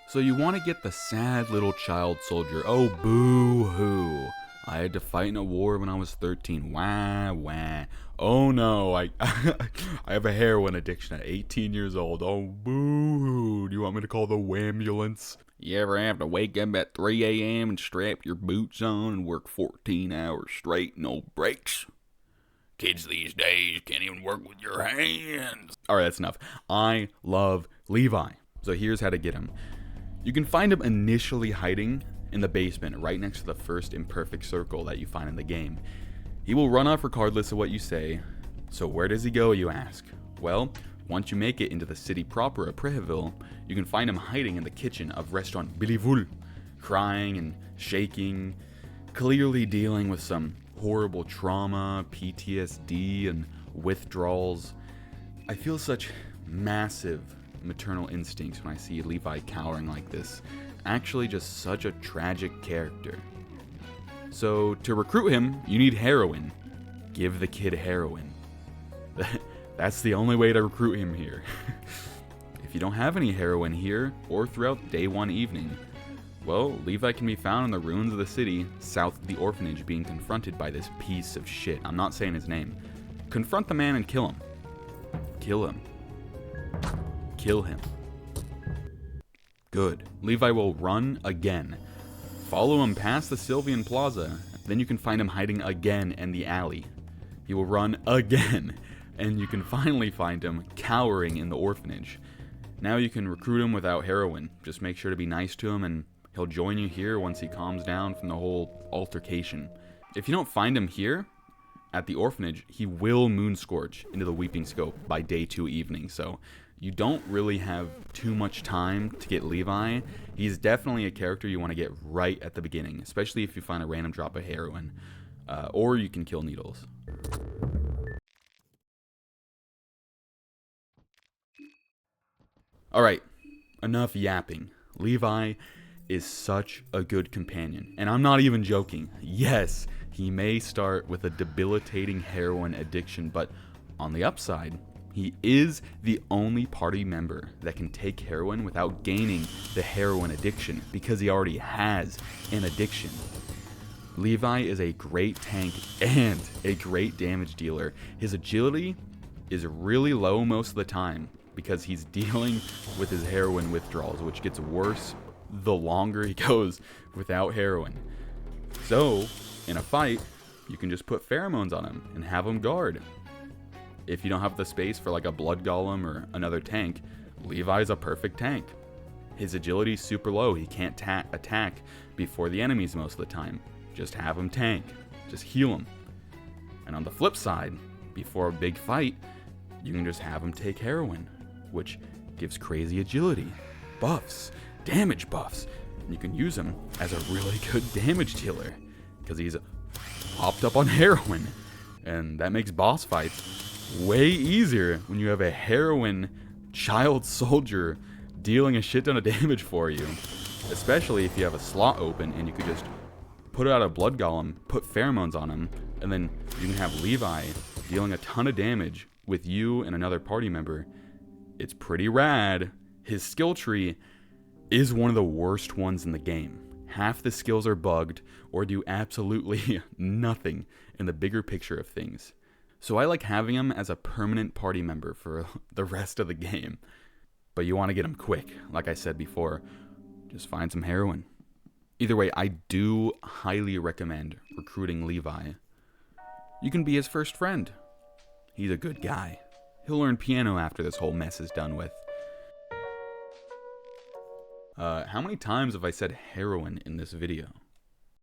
So you want to get the sad little child soldier. Oh, boo-hoo. I had to fight in a war when I was 13. Wah, wah. Oh no, I I have a heroin addiction at 18 years old. Oh, boo-hoo. Do you want me to call the wambulance? You ever have to wake up at 3 a.m. and strap your boots on and work 14 hours straight, no breaks? Kids these days can't even work with your hands. Alright, that's enough. I love Levi. So here's how to get him. You can find him initially hiding in the basement right next to the first imperfect circle that you find in the game. He will run off regardless of what you say. So where does he go, you ask? Well, once you make it into the city proper of Preheville, you can find him hiding in the kitchen of restaurant Billyvul, crying and shaking, clearly dealing with some horrible trauma, PTSD, and withdrawals. I feel such massive maternal instincts when I see Levi cowering like this. Actually just such a tragic character. So to recruit him, you need heroin. Give the kid heroin. That's the only way to recruit him here. If you don't have any heroin here, or throughout day one evening, well, Levi can be found in the ruins of the city, south of the orphanage, being confronted by this piece of shit. I'm not saying his name. Confront the man and kill him. Kill him. Kill him. Good. Levi will run again. Follow him past the Sylvian Plaza, then you can find him hiding again in the alley. He will run again, and you can finally find him cowering in the orphanage. Now you can recruit him without heroin. Just make sure to be nice to him, and he'll join you here once he calms down from the whole altercation. If you don't find him here, at the orphanage, he will moonscorch into the Weeping Scope by day 2 evening, so you don't really have too much time to get Levi. He's definitely a character you want to get right at the beginning, especially if you find a random drop of heroin, or you can kill Needles. Alright, enough yapping. Levi is such a good companion, and I'm not even joking. Yes, he may start with a debilitating heroin addiction, but on the upside, he is the only party member that can take heroin without gaining the heroin addiction, because he already has an addiction. Levi is a great tank and a great damage dealer. His agility is really low most of the time because he's dealing with his heroin withdrawals, which gets worse the longer he goes without heroin. So, in a fight, you can just put pheromones on him and have him guard. If you don't have the space for like a blood golem or another tank, Levi's a perfect tank. His agility's super low, he can't attack before the enemies most of the time. Just have him tank, just heal him. And on the flip side, before a big fight, you can just have him take heroin, which gives crazy agility, buffs, damage buffs. And you can use him as a really good damage dealer, because he's hopped up on heroin. And that makes boss fights way easier when you have a heroin child soldier dealing a shit ton of damage for you. Especially if you have a slot open and you could just put out a blood golem, put pheromones on him, and then you can have Levi dealing a ton of damage with you and another party member. It's pretty rad. His skill tree is one of the worst ones in the game. Half the skills are bugged or do absolutely nothing in the bigger picture of things. So I like having him as a permanent party member for the rest of the game. But you want to get him quick, like I said before. Just find some heroin. Either way, I do highly recommend recruiting Levi. You can be his first friend. He's a good guy. He'll learn piano after this whole mess is done with. How many times have I said heroin in this video?